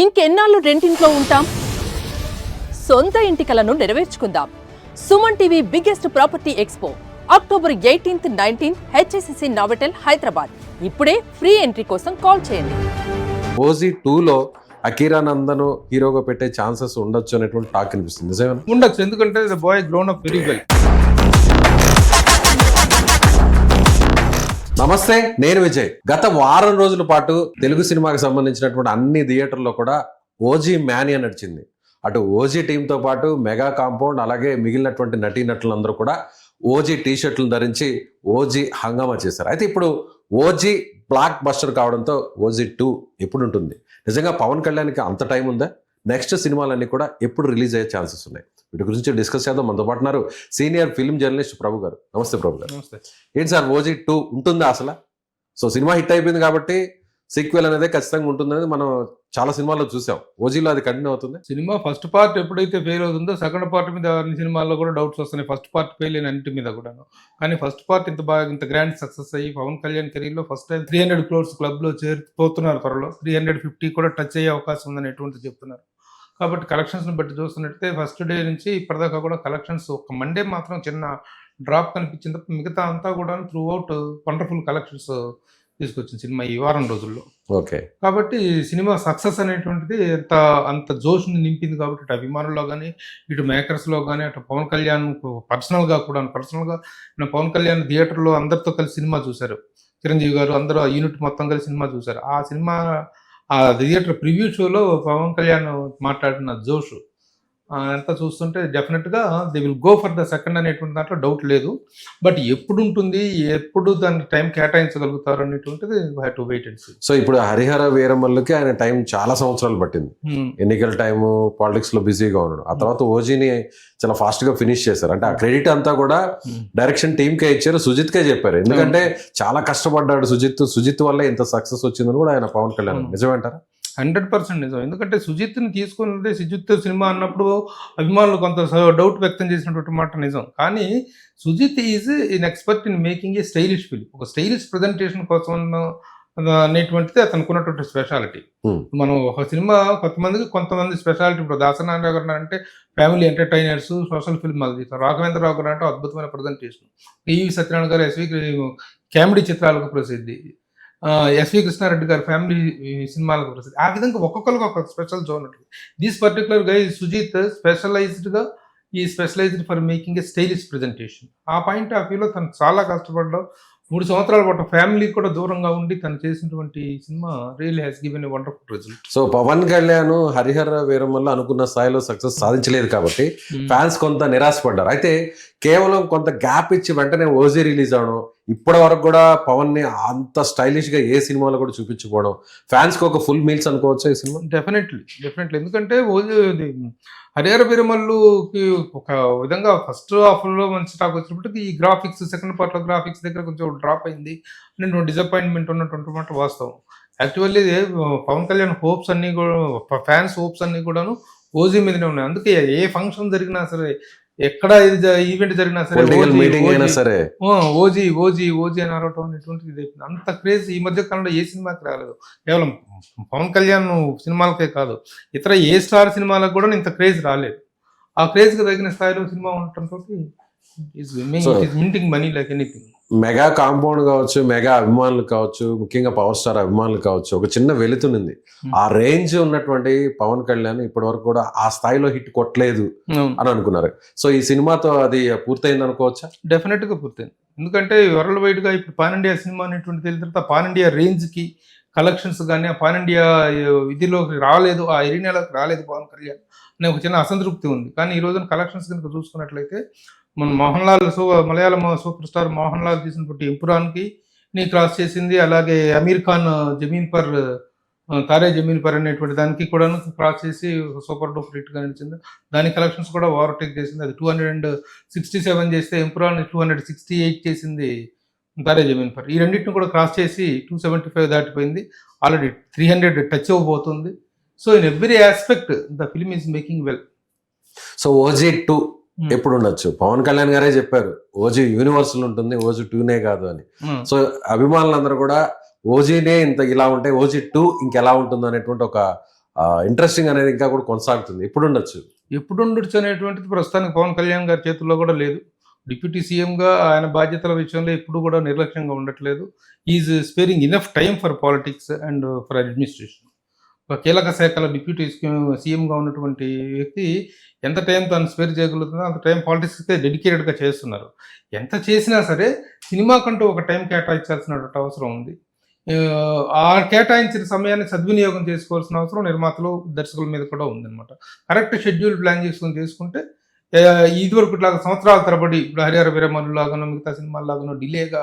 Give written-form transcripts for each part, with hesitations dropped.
ఇంకెన్నాళ్ళు రెంటింట్లో ఉంటాం? సొంత ఇంటి కలను నెరవేర్చుకుందాం. Suman TV biggest property expo October 18th, 19th HSCC Novotel Hyderabad. ఇప్పుడే ఫ్రీ ఎంట్రీ కోసం కాల్ చేయండి. ఓజీ 2లో అకీరా నందన్ హీరోగా పెట్టే ఛాన్సెస్ ఉండొచ్చు అనేటువంటి టాక్ అనిపిస్తుంది. నిజమేనా? ఉండొచ్చు, ఎందుకంటే the boy grown up very well. నమస్తే, నేను విజయ్. గత వారం రోజుల పాటు తెలుగు సినిమాకి సంబంధించినటువంటి అన్ని థియేటర్లో కూడా ఓజీ మ్యానియా నడిచింది. అటు ఓజీ టీంతో పాటు మెగా కాంపౌండ్ అలాగే మిగిలినటువంటి నటీనటులందరూ కూడా ఓజీ టీషర్ట్లు ధరించి ఓజీ హంగామా చేశారు. అయితే ఇప్పుడు ఓజీ బ్లాక్ బస్టర్ కావడంతో ఓజీ 2 ఎప్పుడు ఉంటుంది? నిజంగా పవన్ కళ్యాణ్కి అంత టైం ఉందా? నెక్స్ట్ సినిమాలన్నీ కూడా ఎప్పుడు రిలీజ్ అయ్యే ఛాన్సెస్ ఉన్నాయి? వీటి గురించి డిస్కస్ చేద్దాం. మనతో పాటు ఉన్నారు సీనియర్ ఫిల్మ్ జర్నలిస్ట్ ప్రభు గారు. నమస్తే ప్రభు గారు. నమస్తే. ఏంటి సార్, ఓజీ 2 ఉంటుందా అసలు? సో సినిమా హిట్ అయిపోయింది కాబట్టి సీక్వెల్ అనేది ఖచ్చితంగా ఉంటుందనేది మనం చాలా సినిమాల్లో చూసాం. ఓజీలో అది కంటిన్యూ అవుతుంది. సినిమా ఫస్ట్ పార్ట్ ఎప్పుడైతే ఫెయిల్ అవుతుందో సెకండ్ పార్ట్ మీద అన్ని సినిమాల్లో కూడా డౌట్స్ వస్తున్నాయి. ఫస్ట్ పార్ట్ ఫెయిల్ అయిన అన్నిటి మీద కూడా. కానీ ఫస్ట్ పార్ట్ ఇంత గ్రాండ్ సక్సెస్ అయ్యి పవన్ కళ్యాణ్ కెరీర్లో ఫస్ట్ టైం 300 crores క్లబ్లో చేరిపోతున్నారు. త్వరలో 350 కూడా టచ్ అయ్యే అవకాశం ఉందని ఎటువంటి చెప్తున్నారు. కాబట్టి కలెక్షన్స్ని బట్టి చూస్తున్నట్టే ఫస్ట్ డే నుంచి ఇప్పటిదాకా కూడా కలెక్షన్స్ ఒక మండే మాత్రం చిన్న డ్రాప్ కనిపించింది తప్ప మిగతా అంతా కూడా త్రూ అవుట్ వండర్ఫుల్ కలెక్షన్స్ తీసుకొచ్చింది సినిమా ఈ వారం రోజుల్లో. ఓకే, కాబట్టి సినిమా సక్సెస్ అనేటువంటిది అంత జోష్ని నింపింది. కాబట్టి ఇటు అభిమానుల్లో కానీ ఇటు మేకర్స్లో కానీ అటు పవన్ కళ్యాణ్ పర్సనల్గా పవన్ కళ్యాణ్ థియేటర్లో అందరితో కలిసి సినిమా చూశారు. చిరంజీవి గారు అందరూ ఆ యూనిట్ మొత్తం కలిసి సినిమా చూశారు. ఆ సినిమా ఆ థియేటర్ ప్రివ్యూ షోలో పవన్ కళ్యాణ్ మాట్లాడిన జోష్ అంతా చూస్తుంటే డెఫినెట్గా they will go for the second అనేటువంటి దాంట్లో డౌట్ లేదు. బట్ ఎప్పుడు ఉంటుంది, ఎప్పుడు దానికి టైం కేటాయించగలుగుతారు అనేటువంటిది have to wait and see. So ఇప్పుడు హరిహర వీరమల్లుకి ఆయన టైం చాలా సంవత్సరాలు పట్టింది. ఎన్నికల టైము, పాలిటిక్స్ లో బిజీగా ఉన్నాడు. ఆ తర్వాత ఓజీని చాలా ఫాస్ట్ గా ఫినిష్ చేశారు. అంటే ఆ క్రెడిట్ అంతా కూడా డైరెక్షన్ టీమ్ కే ఇచ్చారు, సుజిత్ కే చెప్పారు. ఎందుకంటే చాలా కష్టపడ్డాడు సుజిత్ వల్ల ఇంత సక్సెస్ వచ్చిందని కూడా ఆయన పవన్ కళ్యాణ్. నిజమేంటారా? 100% నిజం. ఎందుకంటే సుజిత్ని తీసుకున్నదే సుజిత్ సినిమా అన్నప్పుడు అభిమానులు కొంత డౌట్ వ్యక్తం చేసినటువంటి మాట నిజం. కానీ Sujeeth is in expert in making a stylish film. ఒక స్టైలిష్ ప్రజెంటేషన్ కోసం అనేటువంటిది అతనికి ఉన్నటువంటి స్పెషాలిటీ. మనం ఒక సినిమా కొంతమంది స్పెషాలిటీ. ఇప్పుడు దాసనారాయణ గారు అంటే ఫ్యామిలీ ఎంటర్టైనర్స్, సోషల్ ఫిల్మ్ అది. రాఘవేంద్రరావు గారు అంటే అద్భుతమైన ప్రజెంటేషన్. ఈవి సత్యనారాయణ గారు కామెడీ చిత్రాలకు ప్రసిద్ధి. ఎస్వి కృష్ణారెడ్డి గారు ఫ్యామిలీ సినిమాలకు ప్రసిద్ధి. ఆ విధంగా ఒక్కొక్కరికి ఒక స్పెషల్ జోన్ ఉంటుంది. దిస్ పర్టికులర్ గా Sujeeth specialised for making a stylish presentation. ఆ పాయింట్ ఆఫ్ వ్యూలో తను చాలా కష్టపడ్డాడు. 3 సంవత్సరాల పాటు ఫ్యామిలీ కూడా దూరంగా ఉండి తను చేసినటువంటి సినిమా really has given a wonderful result. So Pawan Kalyan Harihara Veeramallu అనుకున్న స్థాయిలో సక్సెస్ సాధించలేదు కాబట్టి ఫ్యాన్స్ కొంత నిరాశపడ్డారు. అయితే కేవలం కొంత గ్యాప్ ఇచ్చి వెంటనే ఓజీ రిలీజ్ అవడం, ఇప్పటి వరకు కూడా పవన్ ని అంత స్టైలిష్ గా ఏ సినిమాలో కూడా చూపించుకోవడం ఫ్యాన్స్ కి ఒక ఫుల్ మీల్స్ అనుకోవచ్చు ఈ సినిమా. డెఫినెట్లీ. ఎందుకంటే హరిహర వీరమల్లుకి ఒక విధంగా ఫస్ట్ హాఫ్ లో మంచి టాక్ వచ్చినప్పటికీ ఈ గ్రాఫిక్స్ సెకండ్ పార్ట్ లో గ్రాఫిక్స్ దగ్గర కొంచెం డ్రాప్ అయింది అని డిసప్పాయింట్మెంట్ ఉన్నటువంటి మాట వాస్తవం. యాక్చువల్లీ పవన్ కళ్యాణ్ హోప్స్ అన్ని కూడా, ఫ్యాన్స్ హోప్స్ అన్ని కూడాను ఓజీ మీదనే ఉన్నాయి. అందుకే ఏ ఫంక్షన్ జరిగినా సరే, ఎక్కడ ఈవెంట్ జరిగినా సరే ఓజీ అని అరవటం అనేటువంటిది అంత క్రేజ్ ఈ మధ్య కాలంలో ఏ సినిమాకి రాలేదు. కేవలం పవన్ కళ్యాణ్ సినిమాలకే కాదు, ఇతర ఏ స్టార్ సినిమాలకు కూడా ఇంత క్రేజ్ రాలేదు. ఆ క్రేజ్ కి తగిన స్థాయిలో సినిమా ఉండటంతో minting money like anything. Mega compound కావచ్చు, మెగా అభిమానులు కావచ్చు, ముఖ్యంగా పవర్ స్టార్ అభిమానులు కావచ్చు, ఒక చిన్న వెలుతునింది. ఆ రేంజ్ ఉన్నటువంటి పవన్ కళ్యాణ్ ఇప్పటి వరకు కూడా ఆ స్థాయిలో హిట్ కొట్టలేదు అని అనుకున్నారు. సో ఈ సినిమాతో అది పూర్తయింది అనుకోవచ్చా? డెఫినెట్ గా పూర్తయింది. ఎందుకంటే వరల్డ్ వైడ్ గా ఇప్పుడు పాన్ ఇండియా సినిమా అనేటువంటి తెలిసిన తర్వాత పాన్ ఇండియా రేంజ్ కి కలెక్షన్స్ కానీ, ఆ పాన్ ఇండియా విధిలోకి రాలేదు, ఆ ఎరీనాలోకి రాలేదు పవన్ కళ్యాణ్ అనే ఒక చిన్న అసంతృప్తి ఉంది. కానీ ఈ రోజున కలెక్షన్స్ కనుక చూసుకున్నట్లయితే మన మలయాళం సూపర్ స్టార్ మోహన్ లాల్ తీసినటువంటి ఎంపురాన్కి క్రాస్ చేసింది. అలాగే అమీర్ ఖాన్ తారే జమీన్ పర్ అనేటువంటి దానికి కూడా క్రాస్ చేసి సూపర్ డూపర్ హిట్ గా నిలిచింది. దాని కలెక్షన్స్ కూడా ఓవర్టేక్ చేసింది. అది 267 చేస్తే ఎంపురాన్ 268 చేసింది తారే జమీన్ పర్. ఈ రెండింటిని కూడా క్రాస్ చేసి 275 దాటిపోయింది. ఆల్రెడీ 300 టచ్ అవ్వబోతుంది. So in every aspect the film is making well. So OG 2 ఎప్పుడు ఉండొచ్చు? పవన్ కళ్యాణ్ గారే చెప్పారు ఓజీ యూనివర్సల్ ఉంటుంది, ఓజీ 2నే కాదు అని. సో అభిమానులందరూ కూడా ఓజీనే ఇంత ఇలా ఉంటే ఓజీ 2 ఇంకెలా ఉంటుంది అనేటువంటి ఒక ఇంట్రెస్టింగ్ అనేది ఇంకా కూడా కొనసాగుతుంది. ఎప్పుడు ఉండొచ్చు? ఎప్పుడు ఉండొచ్చు అనేటువంటిది ప్రస్తుతానికి పవన్ కళ్యాణ్ గారి చేతుల్లో కూడా లేదు. డిప్యూటీ సీఎంగా ఆయన బాధ్యతల విషయంలో ఎప్పుడు కూడా నిర్లక్ష్యంగా ఉండట్లేదు. Is sparing enough time for politics and for administration. ఒక కీలక శాఖల డిప్యూటీ సీఎంగా ఉన్నటువంటి వ్యక్తి ఎంత టైం తను స్పేర్ చేయగలుగుతుందో అంత టైం పాలిటిక్స్కే డెడికేటెడ్గా చేస్తున్నారు. ఎంత చేసినా సరే సినిమాకంటూ ఒక టైం కేటాయించాల్సినటువంటి అవసరం ఉంది. ఆ కేటాయించిన సమయాన్ని సద్వినియోగం చేసుకోవాల్సిన అవసరం నిర్మాతలు, దర్శకుల మీద కూడా ఉందన్నమాట. కరెక్ట్ షెడ్యూల్ ప్లాన్ చేసుకుంటే ఇదివరకు ఇట్లాగా సంవత్సరాల తరబడి ఇప్పుడు హరిహర వీరమల్లు లాగానో మిగతా సినిమాల లాగానో డిలేగా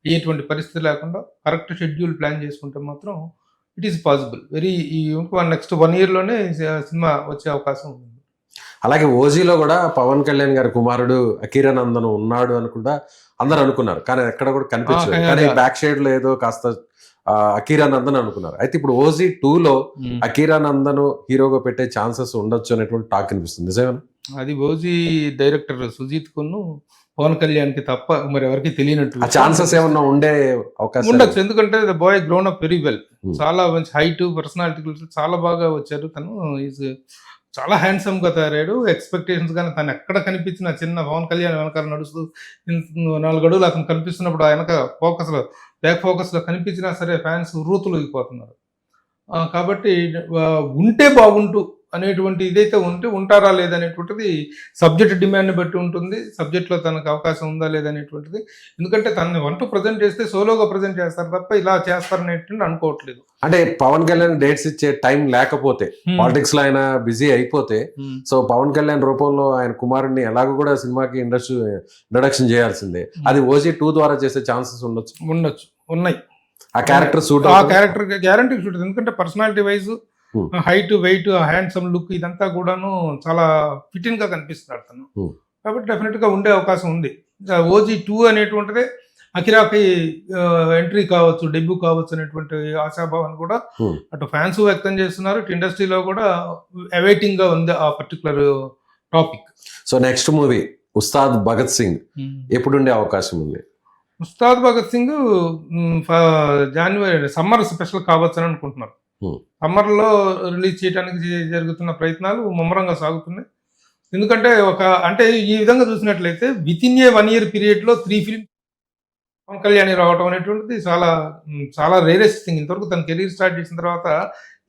అయ్యేటువంటి పరిస్థితి లేకుండా కరెక్ట్ షెడ్యూల్ ప్లాన్ చేసుకుంటే మాత్రం ఇట్ ఈస్ పాసిబుల్. నెక్స్ట్ 1 yearలోనే సినిమా వచ్చే అవకాశం ఉంది. అలాగే ఓజీలో కూడా పవన్ కళ్యాణ్ గారి కుమారుడు అకిరానందన్ ఉన్నాడు అని కూడా అందరు అనుకున్నారు, కానీ ఎక్కడ కూడా కనిపించలేదు. కానీ బ్యాక్ షేడ్ లో ఏదో కాస్త అకిరానందన్ అనుకున్నారు. అయితే ఇప్పుడు ఓజీ 2లో అకిరానందన్ హీరోగా పెట్టే ఛాన్సెస్ ఉండొచ్చు అనేటువంటి టాక్ అనిపిస్తుంది, నిజమేనా? అది ఓజీ డైరెక్టర్ సుజీత్ కును పవన్ కళ్యాణ్ కి తప్ప మరి ఎవరికి తెలియనట్టు ఛాన్సెస్ ఏమన్నా ఉండే అవకాశం ఉండొచ్చు. ఎందుకంటే the boy grown up very well. చాలా మంచి హైట్, పర్సనాలిటీ చాలా బాగా వచ్చారు. తను ఈజ్ చాలా హ్యాండ్సమ్ గా తయారాడు. ఎక్స్పెక్టేషన్స్ కానీ తను ఎక్కడ కనిపించిన చిన్న పవన్ కళ్యాణ్ వెనకాల నడుస్తూ 4 అడుగులు అతను కనిపిస్తున్నప్పుడు వెనక బ్యాక్ ఫోకస్ లో కనిపించినా సరే ఫ్యాన్స్ రూతులు దిగిపోతున్నారు. కాబట్టి ఉంటే బాగుంటూ అనేటువంటి ఇదైతే ఉంటారా లేదనేటువంటిది సబ్జెక్ట్ డిమాండ్ని బట్టి ఉంటుంది. సబ్జెక్ట్లో తనకు అవకాశం ఉందా లేదనేటువంటిది. ఎందుకంటే తనని వంటూ ప్రజెంట్ చేస్తే సోలోగా ప్రజెంట్ చేస్తారు తప్ప ఇలా చేస్తారనేటువంటి అనుకోవట్లేదు. అంటే పవన్ కళ్యాణ్ డేట్స్ ఇచ్చే టైం లేకపోతే, పాలిటిక్స్ లో ఆయన బిజీ అయిపోతే, సో పవన్ కళ్యాణ్ రూపంలో ఆయన కుమారుడిని ఎలాగో కూడా సినిమాకి ఇంట్రడక్షన్ చేయాల్సిందే. అది ఓజీ 2 ద్వారా చేసే ఛాన్సెస్ ఉన్నాయి. ఆ క్యారెక్టర్ సూట్, ఆ క్యారెక్టర్ గ్యారంటీ సూట్. ఎందుకంటే personality wise, height, weight, handsome look ఇదంతా కూడాను చాలా ఫిట్టింగ్ గా కనిపిస్తున్నాడు తను. కాబట్టి డెఫినెట్ గా ఉండే అవకాశం ఉంది. ఓజీ 2 అనేటువంటిదే అకిరాకి ఎంట్రీ కావచ్చు, డెబ్యూ కావచ్చు అనేటువంటి ఆశాభావాన్ని కూడా అటు ఫ్యాన్స్ వ్యక్తం చేస్తున్నారు. ఇటు ఇండస్ట్రీలో కూడా అవైటింగ్ గా ఉంది ఆ particular topic. So next movie Ustaad Bhagat Singh ఎప్పుడు ఉండే అవకాశం ఉంది? ఉస్తాద్ భగత్ సింగ్ జనవరి సమ్మర్ స్పెషల్ కావచ్చు అని అనుకుంటున్నారు. సమ్మర్లో రిలీజ్ చేయడానికి జరుగుతున్న ప్రయత్నాలు ముమ్మరంగా సాగుతున్నాయి. ఎందుకంటే అంటే ఈ విధంగా చూసినట్లయితే విత్ ఇన్ ఏ 1 year పీరియడ్లో 3 films పవన్ కళ్యాణ్ రావటం అనేటువంటిది చాలా చాలా రేరెస్ట్ థింగ్. ఇంతవరకు తన కెరీర్ స్టార్ట్ చేసిన తర్వాత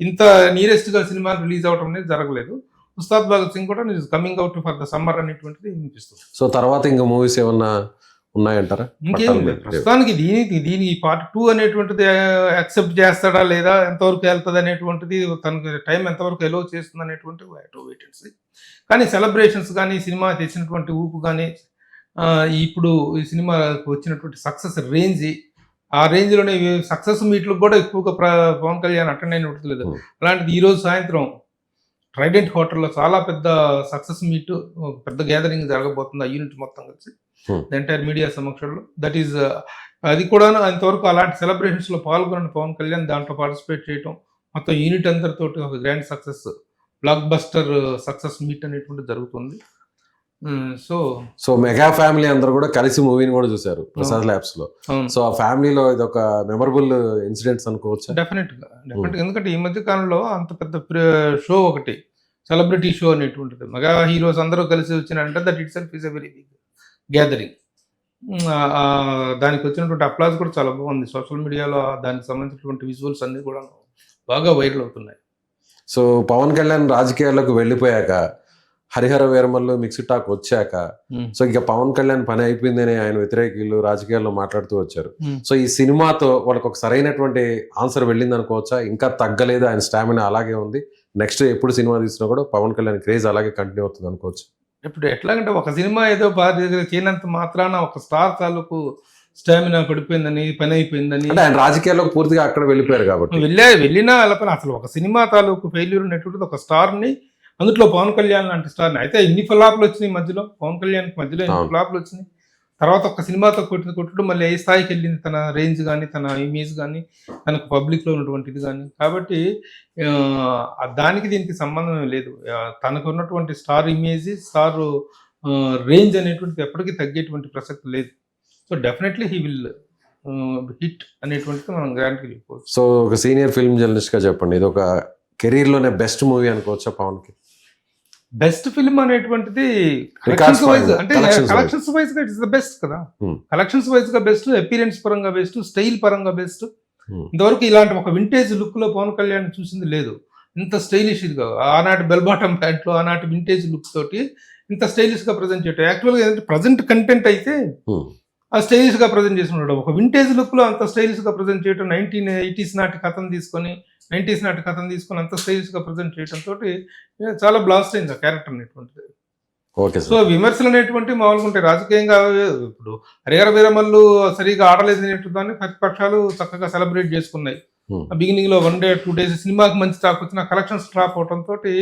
ఇంత నియరెస్ట్గా సినిమా రిలీజ్ అవడం అనేది జరగలేదు. ఉస్తాద్ భగత్ సింగ్ కూడా coming out for the summer అనేటువంటిది వినిపిస్తుంది. సో తర్వాత ఇంకా మూవీస్ ఏమన్నా ఉన్నాయంటారా? ఇంకేం లేదు ప్రస్తుతానికి. దీని పార్ట్ 2 అనేటువంటిది యాక్సెప్ట్ చేస్తాడా లేదా, ఎంతవరకు వెళ్తుంది అనేటువంటిది, తనకి టైం ఎంతవరకు ఎలో చేస్తుంది అనేటువంటి వెయిటెన్సీ. కానీ సెలబ్రేషన్స్ కానీ, సినిమా తెచ్చినటువంటి ఊపు కానీ, ఇప్పుడు ఈ సినిమాకు వచ్చినటువంటి సక్సెస్ రేంజ్, ఆ రేంజ్లోనే సక్సెస్ మీట్లకు కూడా ఎక్కువగా పవన్ కళ్యాణ్ అటెండ్ అయినట్టు లేదు. అలాంటిది ఈరోజు సాయంత్రం ట్రైడెంట్ హోటల్లో చాలా పెద్ద సక్సెస్ మీట్, పెద్ద గ్యాదరింగ్ జరగబోతుంది ఆ యూనిట్ మొత్తం కలిసి, ఎంటైర్ మీడియా సమక్షంలో. దట్ ఈస్ అది కూడా ఇంతవరకు అలాంటి సెలబ్రేషన్స్ లో పాల్గొన్న పవన్ కళ్యాణ్ దాంట్లో పార్టిసిపేట్ చేయటం, మొత్తం యూనిట్ అందరితో ఒక grand success, block buster success meet అనేటువంటి జరుగుతుంది. సో మెగా ఫ్యామిలీ అందరూ కూడా కలిసి మూవీని కూడా చూసారు ప్రసాద్ ల్యాబ్స్ లో. సో ఆ ఫ్యామిలీలో ఇది ఒక మెమరబుల్ ఇన్సిడెంట్స్ అనుకోవచ్చు. డెఫినెట్ గా. ఎందుకంటే ఈ మధ్య కాలంలో అంత పెద్ద షో ఒకటి, సెలబ్రిటీ షో అనేటువంటిది, మెగా హీరోస్ అందరూ కలిసి వచ్చినారంటే that itself is a very big gathering. దానికి వచ్చినటువంటి అప్లాజ్ కూడా చాలా బాగుంది. సోషల్ మీడియాలో దానికి సంబంధించినటువంటి విజువల్స్ అన్ని కూడా బాగా వైరల్ అవుతున్నాయి. సో పవన్ కళ్యాణ్ రాజకీయాల్లోకి వెళ్ళిపోయాక, హరిహర వీరమల్లు మిక్స్డ్ టాక్ వచ్చాక, సో ఇక పవన్ కళ్యాణ్ పని అయిపోయిందని ఆయన వ్యతిరేకులు రాజకీయాల్లో మాట్లాడుతూ వచ్చారు. సో ఈ సినిమాతో వాళ్ళకి ఒక సరైనటువంటి ఆన్సర్ వెళ్ళింది అనుకోవచ్చా? ఇంకా తగ్గలేదు, ఆయన స్టామినా అలాగే ఉంది, నెక్స్ట్ ఎప్పుడు సినిమా తీసినా కూడా పవన్ కళ్యాణ్ క్రేజ్ అలాగే కంటిన్యూ అవుతుంది అనుకోవచ్చు? ఇప్పుడు ఎట్లాగంటే ఒక సినిమా ఏదో చేయనంత మాత్రాన ఒక స్టార్ తాలూకు స్టామినా పడిపోయిందని, పని అయిపోయిందని, ఆయన రాజకీయాల్లోకి పూర్తిగా అక్కడ వెళ్ళిపోయారు కాబట్టి వెళ్ళినా వెళ్ళపని అసలు ఒక సినిమా తాలూకు ఫెయిల్యూర్ అనేటువంటిది ఒక స్టార్ని, అందులో పవన్ కళ్యాణ్ లాంటి స్టార్ని. అయితే ఇన్ని ఫ్లాప్లు వచ్చినాయి మధ్యలో, పవన్ కళ్యాణ్ మధ్యలో ఎన్ని ఫ్లాప్లు వచ్చినాయి. తర్వాత ఒక సినిమాతో కొట్టడం మళ్ళీ ఏ స్థాయికి వెళ్ళింది తన రేంజ్ కానీ, తన ఇమేజ్ కానీ, తనకు పబ్లిక్లో ఉన్నటువంటిది కానీ. కాబట్టి దానికి దీనికి సంబంధం లేదు. తనకు ఉన్నటువంటి స్టార్ ఇమేజ్, స్టార్ రేంజ్ అనేటువంటిది ఎప్పటికీ తగ్గేటువంటి ప్రసక్తి లేదు. So definitely he will hit అనేటువంటిది మనం గ్యారంటీ చెప్పవచ్చు. సో ఒక సీనియర్ ఫిల్మ్ జర్నలిస్ట్గా చెప్పండి, ఇది ఒక కెరీర్లోనే బెస్ట్ మూవీ అనుకోవచ్చా పవన్కి? బెస్ట్ ఫిల్మ్ అనేటువంటిది Records కలెక్షన్స్ వైజ్ పరంగా, అంటే collections కలెక్షన్స్ వైజ్ గా ఇట్స్ ద బెస్ట్ కదా. Hmm. కలెక్షన్స్ వైజ్ గా బెస్ట్, అపీరెన్స్ పరంగా బెస్ట్, స్టైల్ పరంగా బెస్ట్. Hmm. ఇంతవరకు ఇలాంటి ఒక వింటేజ్ లుక్ లో పవన్ కళ్యాణ్ చూసింది లేదు. ఇంత స్టైలిష్ గా ఆనాటి బెల్ బాటమ్ ప్యాంట్ లో ఆనాటి వింటేజ్ లుక్ తోటి ఇంత స్టైలిష్ గా ప్రజెంట్ చేయటం. యాక్చువల్ గా ప్రజెంట్ కంటెంట్ అయితే ఆ స్టైలిష్ గా ప్రజెంట్ చేసుకున్నాడు. ఒక వింటేజ్ లుక్ లో అంత స్టైలిష్ గా ప్రజెంట్ చేయడం, 1980s నాటి కథను తీసుకొని 90s నాటి కథను తీసుకొని అంత స్టైలిష్ గా ప్రజెంట్ చేయడం తోటి చాలా బ్లాస్ట్ అయింది ఆ క్యారెక్టర్ అనేటువంటిది. Okay so sir. విమర్శలు అనేటువంటి మామూలుగా ఉంటాయి రాజకీయంగా. ఇప్పుడు హరిహర వీరమల్లు సరిగా ఆడలేదు అనేటువంటి ప్రతిపక్షాలు చక్కగా సెలబ్రేట్ చేసుకున్నాయి. బిగినింగ్ లో 1 day 2 days సినిమాకి మంచి టాక్ వచ్చిన కలెక్షన్స్ డ్రాప్ అవడం తోటి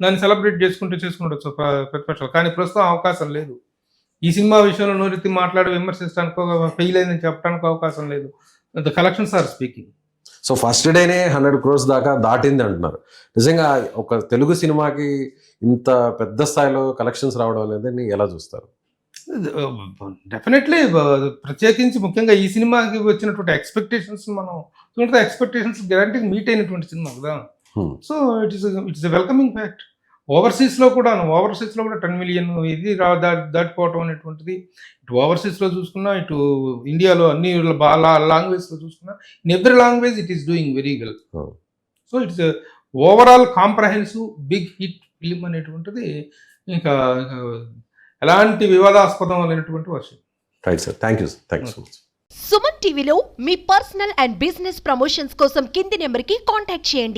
దాన్ని సెలబ్రేట్ చేసుకుండొచ్చు ప్రతిపక్షాలు. కానీ ప్రస్తుతం అవకాశం లేదు. ఈ సినిమా విషయంలో నోరెత్తి మాట్లాడి విమర్శించడానికి, ఫెయిల్ అయిందని చెప్పడానికి అవకాశం లేదు. The collections are speaking. So first డేనే 100 crores దాకా దాటింది అంటున్నారు. నిజంగా ఒక తెలుగు సినిమాకి ఇంత పెద్ద స్థాయిలో కలెక్షన్స్ రావడం అనేది ఎలా చూస్తారు? డెఫినెట్లీ ప్రత్యేకించి ముఖ్యంగా ఈ సినిమాకి వచ్చినటువంటి ఎక్స్పెక్టేషన్స్ మనం చూడండి, ఎక్స్పెక్టేషన్స్ గ్యారంటీ మీట్ అయినటువంటి సినిమా కదా. So it's welcoming fact. Overseas లో కూడా 10 million ఇది దాటిపోవటం అనేటువంటిది ఇటు ఓవర్సీస్ లో చూసుకున్నా, ఇటు ఇండియాలో అన్ని లాంగ్వేజ్ లో చూసుకున్నా, in every language it is doing very well. So it's overall comprehensive big hit film అనేటువంటిది ఇంకా ఎలాంటి వివాదాస్పదం లేనటువంటి వర్షం. Right sir, thank you so much. Suman టీవీలో మీ పర్సనల్ అండ్ బిజినెస్ ప్రమోషన్స్ కోసం కింది నెంబర్కి కాంటాక్ట్ చేయండి.